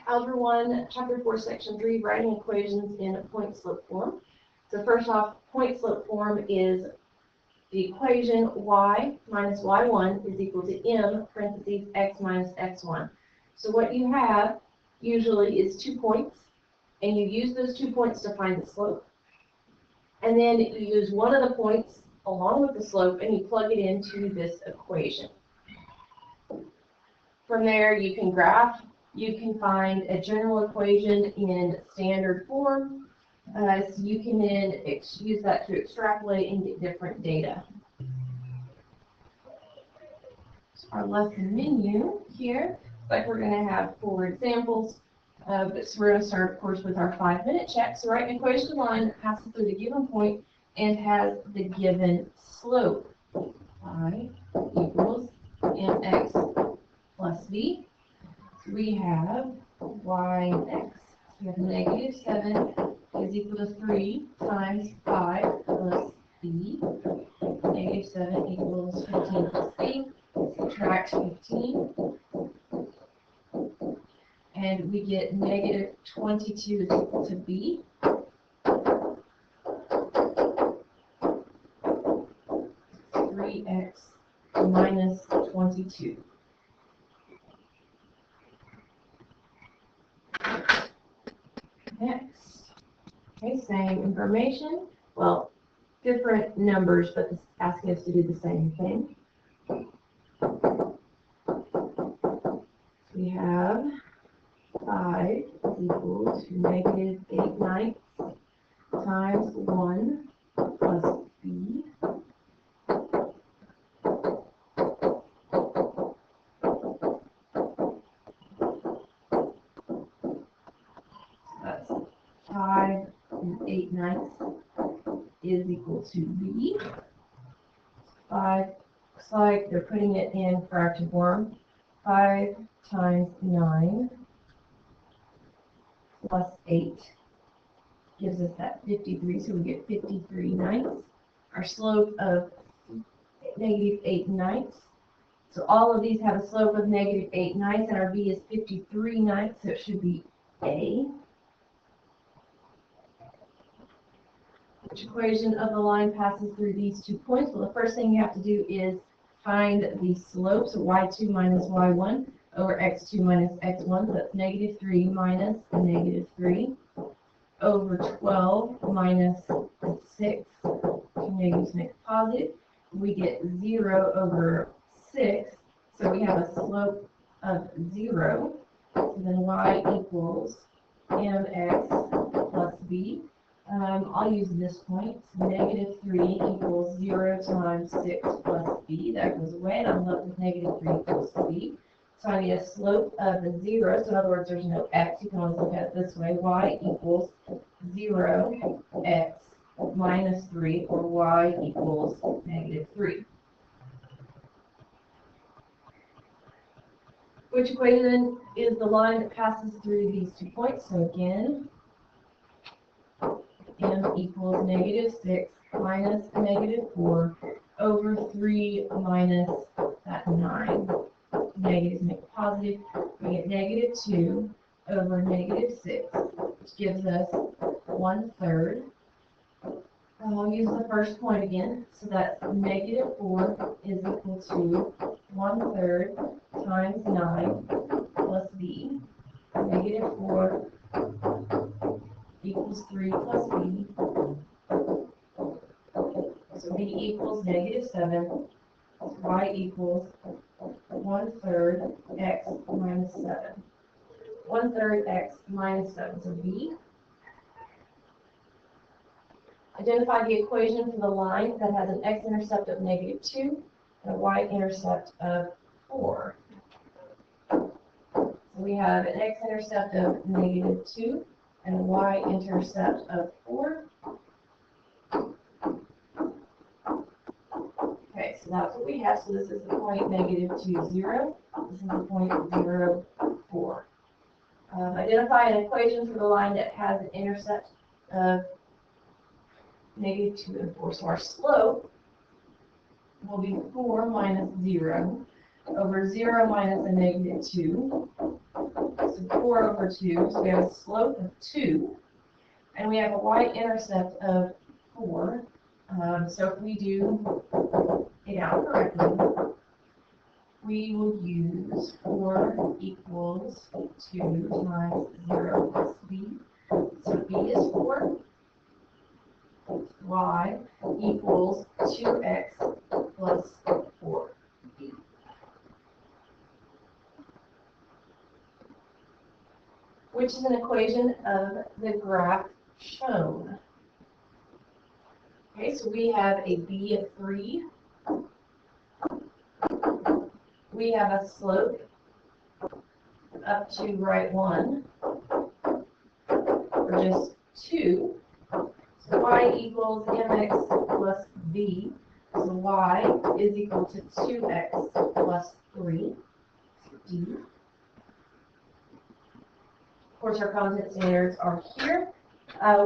Algebra 1, Chapter 4, Section 3, writing equations in point-slope form. So first off, point-slope form is the equation y minus y1 is equal to m parentheses x minus x1. So what you have usually is 2 points, and you use those 2 points to find the slope. And then you use one of the points along with the slope, and you plug it into this equation. From there, you can graph. You can find a general equation in standard form. So you can then use that to extrapolate and get different data. So our lesson menu here, like we're going to have 4 examples. So we're going to start, of course, with our 5-minute check. So write an equation line that passes through the given point and has the given slope. Y equals mx plus b. We have y and x. We have negative 7 is equal to 3 times 5 plus b. Negative 7 equals 15 plus b. Subtract 15. And we get negative 22 is equal to b. X minus 22. Next, okay, same information. Well, different numbers, but it's asking us to do the same thing. We have 5 is equal to negative 8/9 times 1 plus b. That's 5 and 8/9 is equal to b. 5 looks like they're putting it in fraction form. 5 times 9 plus 8 gives us that 53, so we get 53/9. Our slope of negative 8/9. So all of these have a slope of negative 8/9, and our b is 53/9, so it should be A. Which equation of the line passes through these 2 points? Well, the first thing you have to do is find the slope, so y2 minus y1 over x2 minus x1, so that's negative 3 minus negative 3 over 12 minus 6, negatives make positive. We get 0 over 6, so we have a slope of 0. So then y equals mx plus b. I'll use this point. Negative 3 equals 0 times 6 plus b. That goes away, and I'm left with negative 3 equals b. So I need a slope of 0. So in other words, there's no x. You can always look at it this way. Y equals 0 x minus 3, or y equals negative 3. Which equation is the line that passes through these 2 points? So again, m equals negative 6 minus negative 4 over 3 minus that 9. Negatives make positive. We get negative 2 over negative 6, which gives us 1/3. I'll use the first point again. So that's negative 4 is equal to 1/3 times 9 plus b. Negative 4 equals 3 plus b. So b equals negative 7. Y equals 1/3 x minus 7. 1/3 x minus 7. So b. Identify the equation for the line that has an x-intercept of negative 2 and a y-intercept of 4. So we have an x-intercept of negative 2 and a y-intercept of 4. Okay, so that's what we have. So this is the point negative 2, 0. This is the point 0, 4. Identify an equation for the line that has an intercept of negative 2 and 4. So our slope will be 4 minus 0 over 0 minus a negative 2. So of 4 over 2, so we have a slope of 2, and we have a y-intercept of 4. So if we do it out correctly, we will use 4 equals 2 times 0 plus b. So b is 4. Y equals 2x plus 4b. Which is an equation of the graph shown. Okay, so we have a b of 3. We have a slope up to right 1, or just 2. So y equals mx plus b. So y is equal to 2x plus 3d. Of course, our constant standards are here.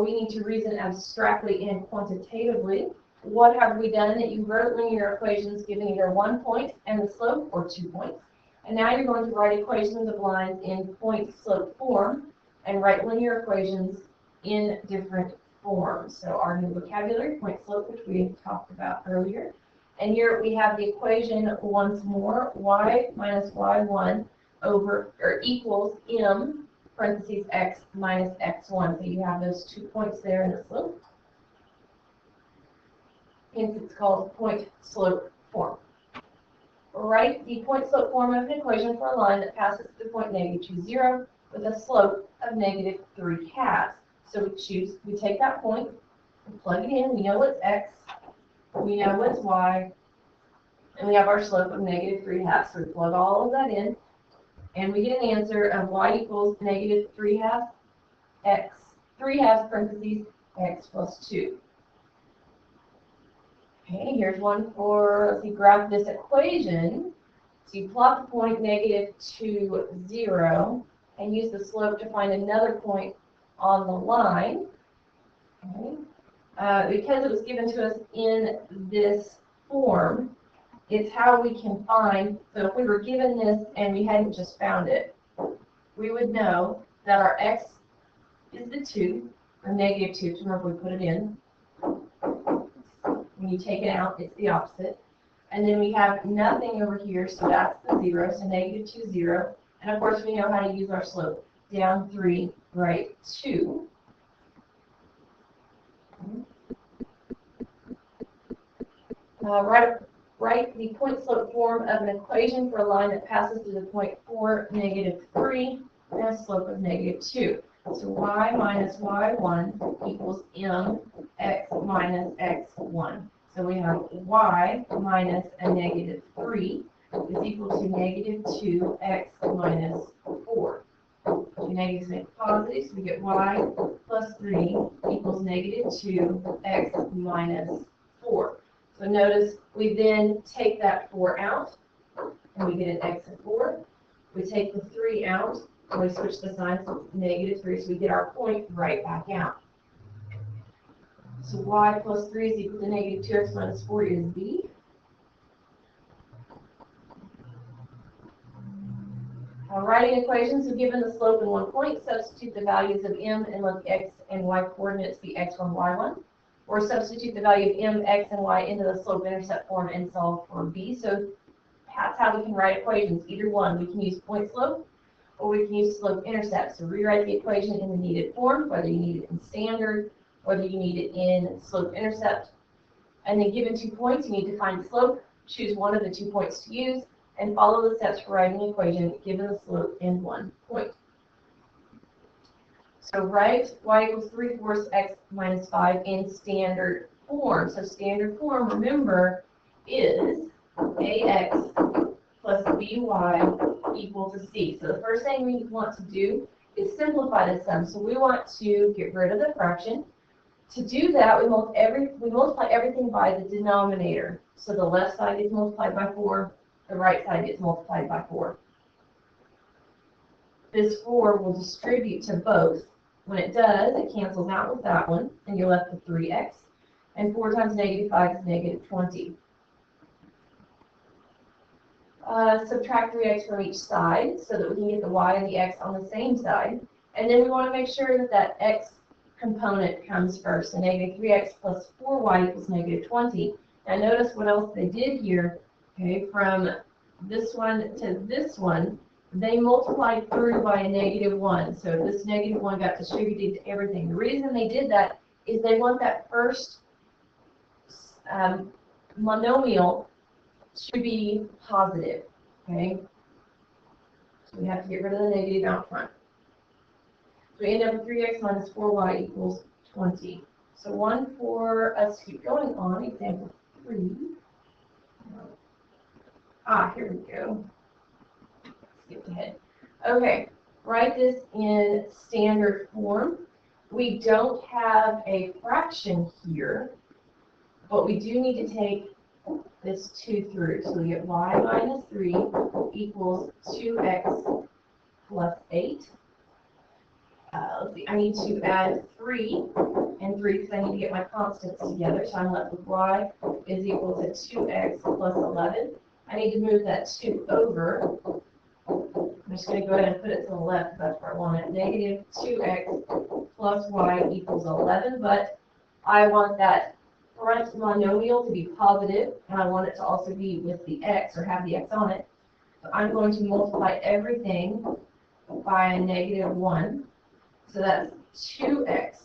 We need to reason abstractly and quantitatively. What have we done? That you wrote linear equations giving either 1 point and the slope, or 2 points. And now you're going to write equations of lines in point-slope form and write linear equations in different forms. So our new vocabulary, point-slope, which we talked about earlier. And here we have the equation once more, y minus y1 over, or equals m, parentheses x minus x1. So you have those 2 points there in the slope. Hence it's called point-slope form. Write the point-slope form of an equation for a line that passes through point -2, 0 with a slope of -3/2. So we take that point, we plug it in, we know what's x, we know what's y, and we have our slope of -3/2. So we plug all of that in, and we get an answer of y equals -3/2 x, 3/2 parentheses x plus 2. Okay, here's one for, let's see, graph this equation. So you plot the point -2, 0, and use the slope to find another point on the line. Okay. Because it was given to us in this form, it's how we can find, so if we were given this and we hadn't just found it, we would know that our x is the 2, or -2, remember we put it in. When you take it out, it's the opposite. And then we have nothing over here, so that's the 0, so -2, 0. And of course, we know how to use our slope. Down 3, right 2. Write the point-slope form of an equation for a line that passes through the point 4, -3, and a slope of -2. So y minus y1 equals mx minus x1. So we have y minus a -3 is equal to -2x minus 4. Two negatives make positives, so we get y plus 3 equals -2x minus 4. So notice we then take that 4 out, and we get an x of 4. We take the 3 out, and we switch the signs to -3, so we get our point right back out. So y plus 3 is equal to -2x minus 4 is b. Writing equations, so given the slope in 1 point, substitute the values of m and let the x and y coordinates be x1, y1. Or substitute the value of m, x, and y into the slope-intercept form and solve for b. So that's how we can write equations. Either one, we can use point-slope, or we can use slope-intercept. So rewrite the equation in the needed form, whether you need it in standard, whether you need it in slope-intercept. And then given 2 points, you need to find the slope, choose one of the 2 points to use, and follow the steps for writing the equation given the slope in 1 point. So write y equals 3/4 x minus 5 in standard form. So standard form, remember, is ax plus by equal to c. So the first thing we want to do is simplify the sum. So we want to get rid of the fraction. To do that, we multiply everything by the denominator. So the left side gets multiplied by 4, the right side gets multiplied by 4. This 4 will distribute to both. When it does, it cancels out with that one, and you're left with 3x. And 4 times -5 is -20. Subtract 3x from each side so that we can get the y and the x on the same side. And then we want to make sure that that x component comes first. So negative 3x plus 4y equals negative 20. Now notice what else they did here. Okay, from this one to this one, they multiplied through by a negative 1. So this negative 1 got distributed to everything. The reason they did that is they want that first monomial to be positive. Okay, so we have to get rid of the negative out front. So we end up with 3x minus 4y equals 20. So one for us to keep going on, example 3. Here we go. Skipped ahead. Okay, write this in standard form. We don't have a fraction here, but we do need to take this 2 through. So we get y minus 3 equals 2x plus 8. Let's see, I need to add 3 and 3 because I need to get my constants together. So I'm left with y is equal to 2x plus 11. I need to move that 2 over. I'm just going to go ahead and put it to the left because that's where I want it. Negative 2x plus y equals 11, but I want that front monomial to be positive, and I want it to also be with the x or have the x on it. So I'm going to multiply everything by a negative 1. So that's 2x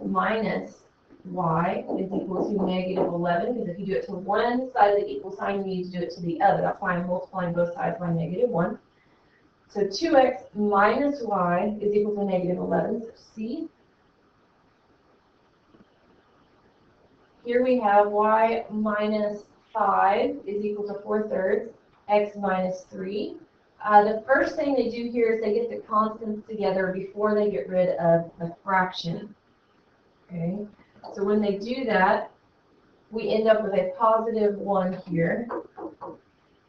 minus y is equal to negative 11, because if you do it to one side of the equal sign, you need to do it to the other. That's why I'm multiplying both sides by negative 1. So 2x minus y is equal to negative 11. So C. Here we have y minus 5 is equal to 4/3 x minus 3. The first thing they do here is they get the constants together before they get rid of the fraction. Okay, so when they do that, we end up with a positive 1 here,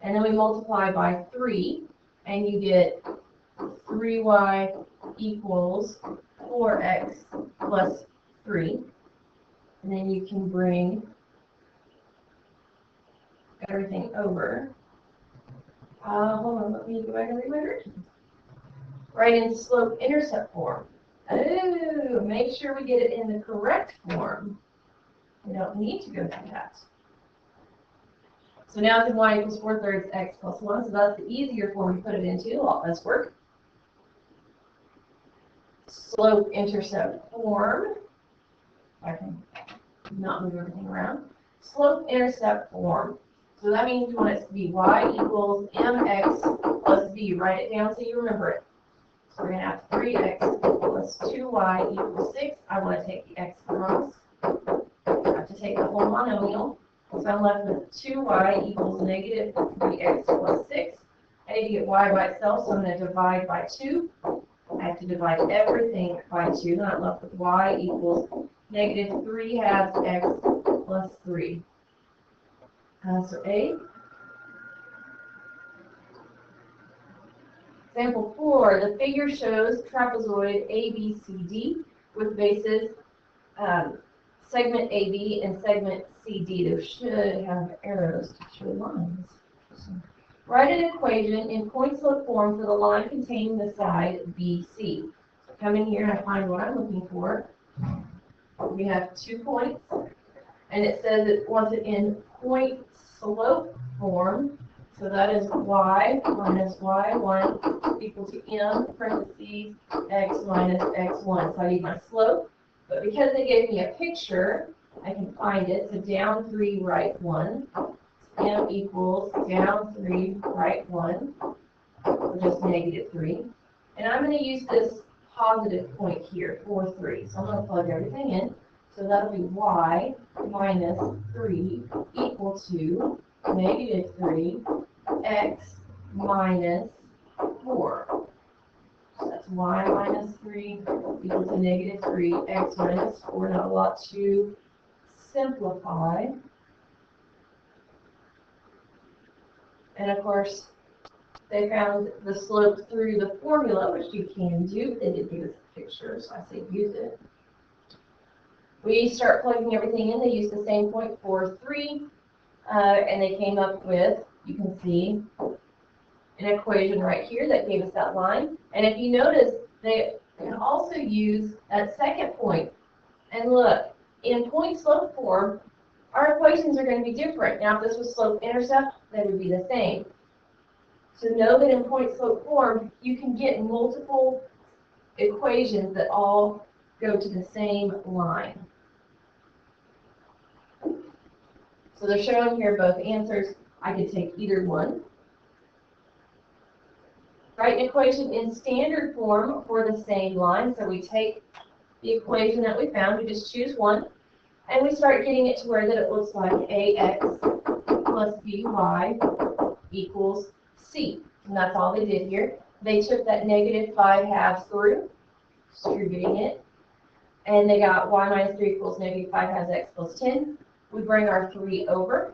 and then we multiply by 3, and you get 3y equals 4x plus 3. And then you can bring everything over. Hold on, let me go back and read my directions. Write in slope-intercept form. Oh, make sure we get it in the correct form. We don't need to go through that. So now it's in y equals 4/3 x plus 1, so that's the easier form to put it into, a lot less work. Slope-intercept form. I can not move everything around. Slope-intercept form. So that means you want it to be y equals mx plus b. Write it down so you remember it. So we're going to have 3x plus 2y equals 6. I want to take the x across. I have to take the whole monomial. So I'm left with 2y equals negative 3x plus 6. I need to get y by itself, so I'm going to divide by 2. I have to divide everything by 2, and I'm left with y equals negative 3/2 x plus 3. So A. Example 4, the figure shows trapezoid ABCD with bases segment AB and segment CD. They should have arrows to show lines. Write an equation in point-slope form for the line containing the side BC. So come in here and I find what I'm looking for. We have 2 points, and it says it wants it in point-slope form. So that is y minus y1 equal to m parentheses x minus x1. So I need my slope, but because they gave me a picture, I can find it. So down 3, right 1. M equals down 3, right 1, or just negative 3. And I'm going to use this positive point here, 4, 3. So I'm going to plug everything in. So that'll be y minus 3 equal to negative 3 x minus 4. So that's y minus 3 equal to negative 3 x minus 4. Not a lot to simplify. And of course, they found the slope through the formula, which you can do. They did give us a picture, so I say use it. We start plugging everything in. They used the same point, 4, 3, and they came up with, you can see, an equation right here that gave us that line. And if you notice, they can also use that second point. And look, in point-slope form, our equations are going to be different. Now, if this was slope-intercept, they would be the same. So know that in point-slope form, you can get multiple equations that all go to the same line. So they're showing here both answers. I could take either one. Write an equation in standard form for the same line. So we take the equation that we found, we just choose one, and we start getting it to where that it looks like ax plus by equals c. And that's all they did here. They took that negative 5/2 through, distributing it, and they got y minus 3 equals negative 5/2 x plus 10. We bring our 3 over,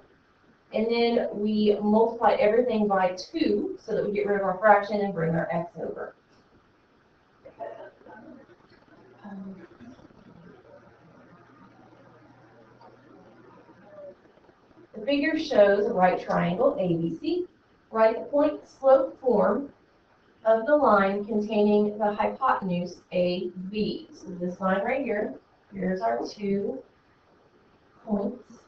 and then we multiply everything by 2 so that we get rid of our fraction and bring our x over. The figure shows a right triangle, ABC. Write the point-slope form of the line containing the hypotenuse AB. So this line right here, here's our 2 points.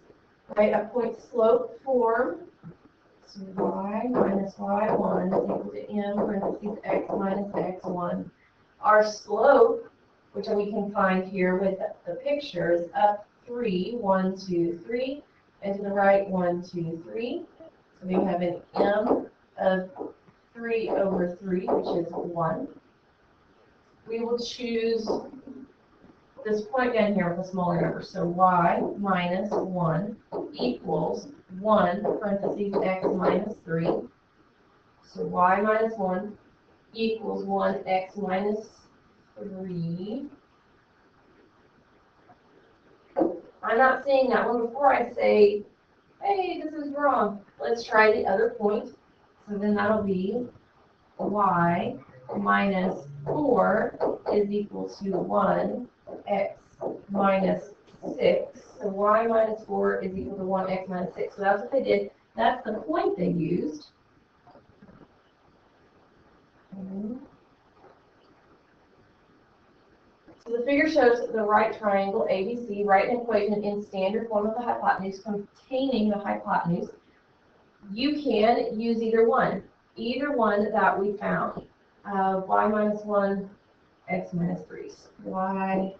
Write a point-slope form. So y minus y1 is equal to m parentheses x minus x1. Our slope, which we can find here with the picture, is up 3, 1, 2, 3. And to the right, 1, 2, 3. So we have an m of 3 over 3, which is 1. We will choose this point down here with a smaller number. So y minus 1 equals 1 parentheses x minus 3. So y minus 1 equals 1 x minus 3. I'm not seeing that one before I say, hey, this is wrong. Let's try the other point. So then that'll be y minus 4 is equal to 1 x minus 6. So y minus 4 is equal to 1 x minus 6. So that's what they did. That's the point they used. So the figure shows the right triangle ABC. Write an equation in standard form of the hypotenuse containing the hypotenuse. You can use either one that we found. Y minus 1, x minus 3. So y.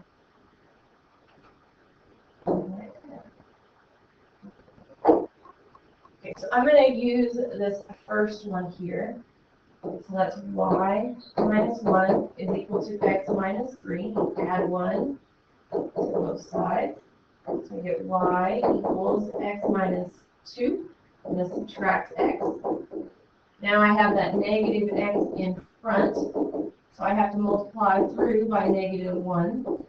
Okay, so I'm going to use this first one here. So that's y minus 1 is equal to x minus 3. Add 1 to both sides. So we get y equals x minus 2. And this subtracts x. Now I have that negative x in front. So I have to multiply through by negative 1.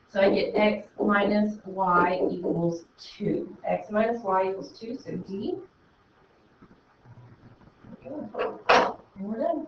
So I get x minus y equals 2. X minus y equals 2, so D. And we're done.